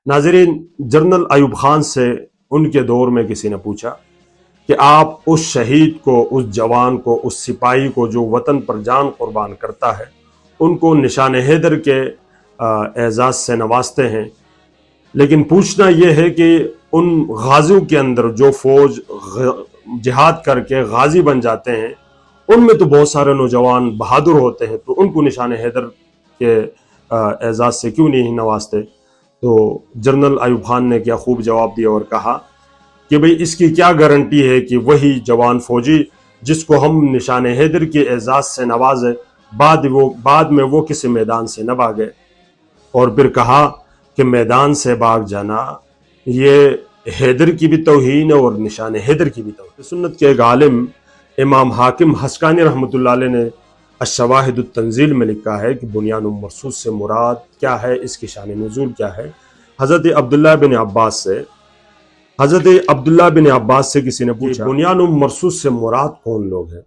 नाजरीन, जनरल अयूब खान से उनके दौर में किसी ने पूछा कि आप उस शहीद को, उस जवान को, उस सिपाही को जो वतन पर जान कुर्बान करता है, उनको निशान हैदर के एजाज़ से नवाजते हैं, लेकिन पूछना यह है कि उन गाजियों के अंदर जो फौज जिहाद करके गाजी बन जाते हैं, उनमें तो बहुत सारे नौजवान बहादुर होते हैं, तो उनको निशान हैदर के एजाज़ से क्यों नहीं नवाजते। तो जनरल अयूब खान ने क्या खूब जवाब दिया और कहा कि भाई इसकी क्या गारंटी है कि वही जवान फौजी जिसको हम निशान हैदर के एजाज़ से नवाजे बाद में वो किसी मैदान से न भागे। और फिर कहा कि मैदान से भाग जाना ये हैदर की भी तौहीन है और निशान हैदर की भी तौहीन। सुन्नत के एक आलिम इमाम हाकिम हस्कानी रहमतुल्लाह अलैह ने अश-शवाहिद तंजील में लिखा है कि बुनियान मरसूस से मुराद क्या है, इसकी शान नुज़ूल क्या है। हज़रत अब्दुल्लाह बिन अब्बास से किसी ने पूछा बुनियान मरसूस से मुराद कौन लोग हैं।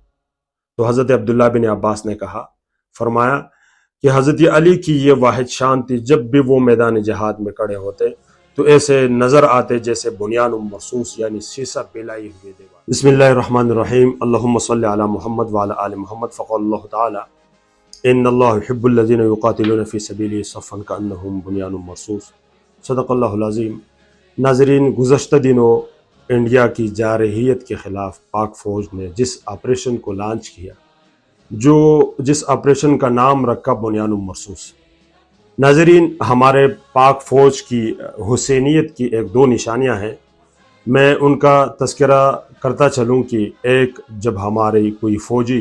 तो हज़रत अब्दुल्लाह बिन अब्बास ने कहा, फरमाया कि हज़रत अली की ये वाहिद शान थी, जब भी वो मैदान जिहाद में खड़े होते तो ऐसे नजर आते जैसे बुनियान मरसूस यानी शीशा पिलाई हुए दीवार। बिस्मिल्लाहिर्रहमानिर्रहीम, अल्लाहुम्मा सल्लि अला मुहम्मद व अला आलि मुहम्मद। फ़क़ालल्लाहु तआला इन्नल्लाहा युहिब्बुल लज़ीना युक़ातिलूना फ़ी सबीलिही सफ़्फ़न कअन्नहुम बुनियानुम मरसूस। सदक़ल्लाहुल अज़ीम। नाज़रीन, गुज़श्ता दिनों इंडिया की जारहियत के ख़िलाफ़ पाक फ़ौज ने जिस ऑपरेशन को लॉन्च किया, जिस ऑपरेशन का नाम रखा बुनियानुम मरसूस। नाज़रीन, हमारे पाक फ़ौज की हुसैनियत की एक दो निशानियां हैं, मैं उनका तज़किरा करता चलूं कि एक, जब हमारी कोई फ़ौजी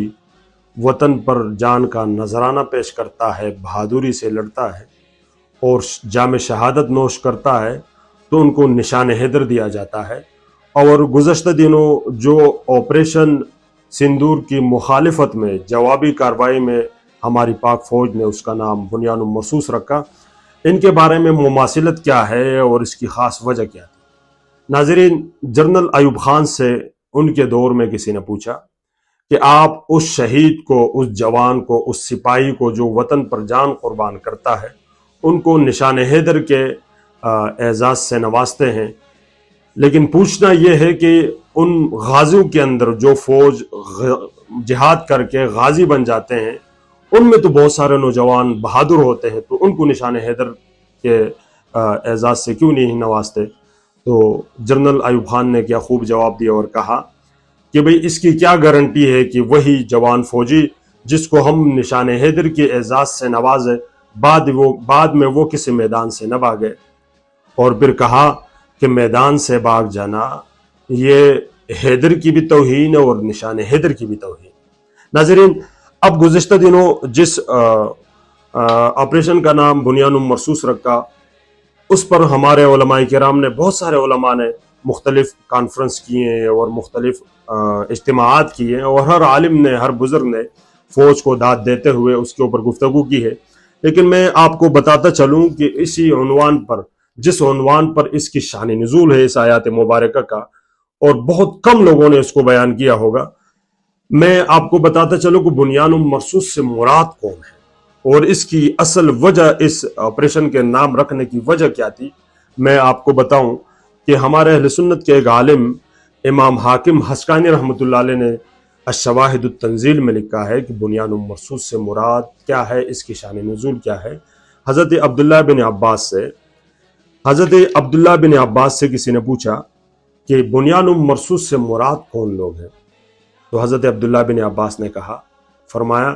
वतन पर जान का नजराना पेश करता है, बहादुरी से लड़ता है और जाम शहादत नोश करता है, तो उनको निशान हैदर दिया जाता है। और गुज़श्ता दिनों जो ऑपरेशन सिंदूर की मुखालिफत में जवाबी कार्रवाई में हमारी पाक फ़ौज ने उसका नाम बुनियानुम मरसूस रखा, इनके बारे में मुमासिलत क्या है और इसकी ख़ास वजह क्या थी। नाज़रीन, जनरल अयूब खान से उनके दौर में किसी ने पूछा कि आप उस शहीद को, उस जवान को, उस सिपाही को जो वतन पर जान कुर्बान करता है, उनको निशान हैदर के एजाज़ से नवाजते हैं, लेकिन पूछना यह है कि उन गाजियों के अंदर जो फौज जिहाद करके गाजी बन जाते हैं, उनमें तो बहुत सारे नौजवान बहादुर होते हैं, तो उनको निशान हैदर के एजाज़ से क्यों नहीं नवाजते। तो जनरल अयूब खान ने क्या खूब जवाब दिया और कहा कि भाई इसकी क्या गारंटी है कि वही जवान फौजी जिसको हम निशान हैदर के एजाज़ से नवाजे बाद में वो किसी मैदान से न भागे। और फिर कहा कि मैदान से भाग जाना ये हैदर की भी तौहीन है और निशान हैदर की भी तौहीन। नाज़रीन, अब गुज़श्ता दिनों जिस ऑपरेशन का नाम बुनियानुम मरसूस रखा, उस पर हमारे उलमाए किराम ने, बहुत सारे उलमा ने मुख्तलिफ कॉन्फ्रेंस किए हैं और मुख्तलिफ इज्तिमाआत किए हैं, और हर आलिम ने, हर बुजुर्ग ने फ़ौज को दाद देते हुए उसके ऊपर गुफ्तगू की है। लेकिन मैं आपको बताता चलूँ कि इसी उन्वान पर, जिस उन्वान पर इसकी शान नुज़ूल है इस आयत मुबारक का, और बहुत कम लोगों ने इसको बयान किया होगा, मैं आपको बताता चलूँ कि बुनियानुम मरसूस से मुराद कौन है और इसकी असल वजह, इस ऑपरेशन के नाम रखने की वजह क्या थी। मैं आपको बताऊं कि हमारे अहले सुन्नत के एक आलिम इमाम हाकिम हस्कानी रहमतुल्लाह अलैह ने अश-शवाहिद तंजील में लिखा है कि बुनियानुम मरसूस से मुराद क्या है, इसकी शान नुज़ूल क्या है। हज़रत अब्दुल्लाह बिन अब्बास से किसी ने पूछा कि बुनियानुम मरसूस से मुराद कौन लोग हैं। तो हज़रत अब्दुल्लाह बिन अब्बास ने कहा, फरमाया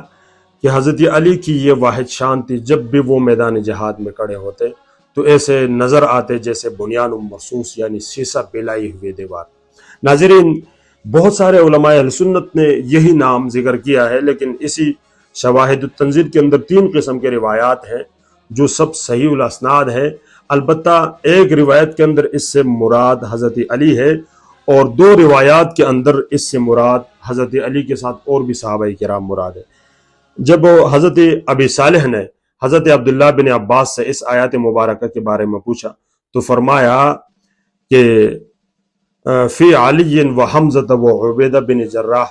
कि हज़रत अली की ये वाहिद शान थी, जब भी वो मैदान जिहाद में खड़े होते तो ऐसे नजर आते जैसे बुनियानुम मरसूस यानी शीशा पिलाई हुए दीवार। नाज़रीन, बहुत सारे उलमाए अहले सुन्नत ने यही नाम जिक्र किया है, लेकिन इसी शवाहिद तंजील के अंदर 3 किस्म के रिवायात हैं जो सब सही उल असनाद है। अलबत्ता एक रिवायत के अंदर इससे मुराद हज़रत अली है, और 2 रिवायात के अंदर इससे मुराद हज़रत अली के साथ और भी सहाबाए किराम मुराद है। जब हज़रत अबी सालेह ने हज़रत अब्दुल्लाह बिन अब्बास से इस आयत मुबारक के बारे में पूछा, तो फरमाया कि फ़ी अली व हमज़ा व उबैदा बिन जर्राह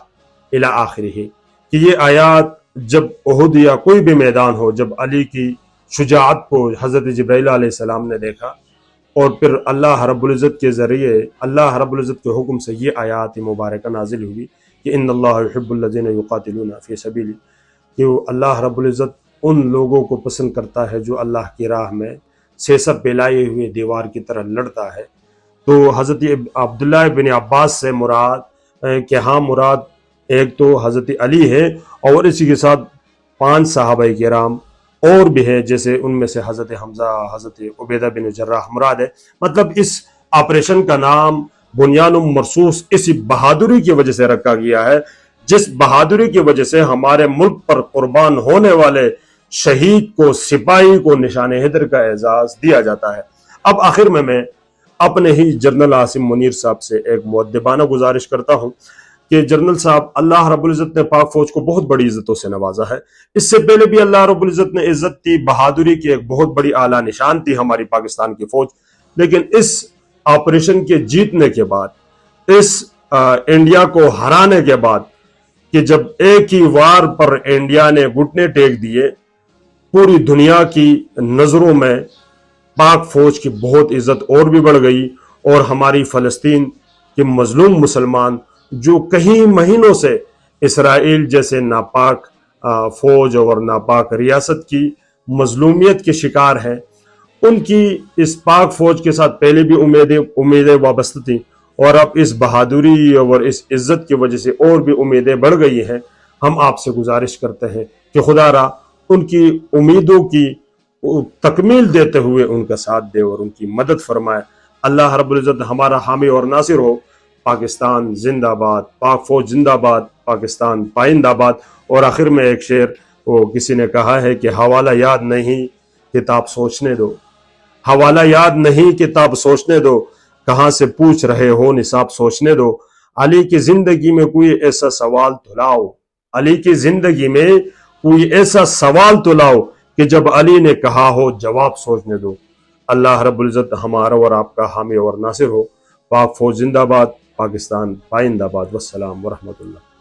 इला आखिरिही, कि ये आयत जब उहुद या कोई भी मैदान हो, जब अली की शुजाअत को हज़रत जिब्राइल अलैहिस्सलाम ने देखा اور پھر اللہ رب العزت کے ذریعے اللہ رب العزت کے حکم سے یہ آیات مبارکہ نازل ہوئی کہ ان اللہ یحب الذین یقاتلون فی سبیلہ، کہ اللہ رب العزت ان لوگوں کو پسند کرتا ہے جو اللہ کی راہ میں سیسب پھیلائے ہوئے دیوار کی طرح لڑتا ہے۔ تو حضرت عبداللہ بن عباس سے مراد کہ ہاں مراد ایک تو حضرت علی ہے اور اسی کے ساتھ 5 صحابہ کرام اور بھی ہے، جیسے ان میں سے حضرت حمزہ، حضرت عبیدہ بن جراح مراد ہے۔ مطلب اس آپریشن کا نام بنیان مرصوص اسی بہادری کی وجہ سے رکھا گیا ہے، جس بہادری کی وجہ سے ہمارے ملک پر قربان ہونے والے شہید کو، سپاہی کو نشان حیدر کا اعزاز دیا جاتا ہے۔ اب آخر میں اپنے ہی جنرل عاصم منیر صاحب سے ایک مؤدبانہ گزارش کرتا ہوں کہ جنرل صاحب، اللہ رب العزت نے پاک فوج کو بہت بڑی عزتوں سے نوازا ہے۔ اس سے پہلے بھی اللہ رب العزت نے عزت کی، بہادری کی ایک بہت بڑی اعلیٰ نشان تھی ہماری پاکستان کی فوج، لیکن اس آپریشن کے جیتنے کے بعد، اس انڈیا کو ہرانے کے بعد، کہ جب ایک ہی وار پر انڈیا نے گھٹنے ٹیک دیے، پوری دنیا کی نظروں میں پاک فوج کی بہت عزت اور بھی بڑھ گئی، اور ہماری فلسطین کے مظلوم مسلمان جو کئی مہینوں سے اسرائیل جیسے ناپاک فوج اور ناپاک ریاست کی مظلومیت کے شکار ہیں، ان کی اس پاک فوج کے ساتھ پہلے بھی امیدیں وابستہ تھیں، اور اب اس بہادری اور اس عزت کی وجہ سے اور بھی امیدیں بڑھ گئی ہیں۔ ہم آپ سے گزارش کرتے ہیں کہ خدا را ان کی امیدوں کی تکمیل دیتے ہوئے ان کا ساتھ دے اور ان کی مدد فرمائے۔ اللہ رب العزت ہمارا حامی اور ناصر ہو۔ پاکستان زندہ باد، پاک فوج زندہ باد، پاکستان پائندہ باد۔ اور آخر میں ایک شعر وہ کسی نے کہا ہے کہ حوالہ یاد نہیں کتاب سوچنے دو، حوالہ یاد نہیں کتاب سوچنے دو، کہاں سے پوچھ رہے ہو نصاب سوچنے دو۔ علی کی زندگی میں کوئی ایسا سوال تو لاؤ، علی کی زندگی میں کوئی ایسا سوال تو لاؤ کہ جب علی نے کہا ہو جواب سوچنے دو۔ اللہ رب العزت ہمارا اور آپ کا حامی اور ناصر ہو۔ پاک فوج زندہ باد، پاکستان پائندہ باد۔ والسلام ورحمۃ اللہ۔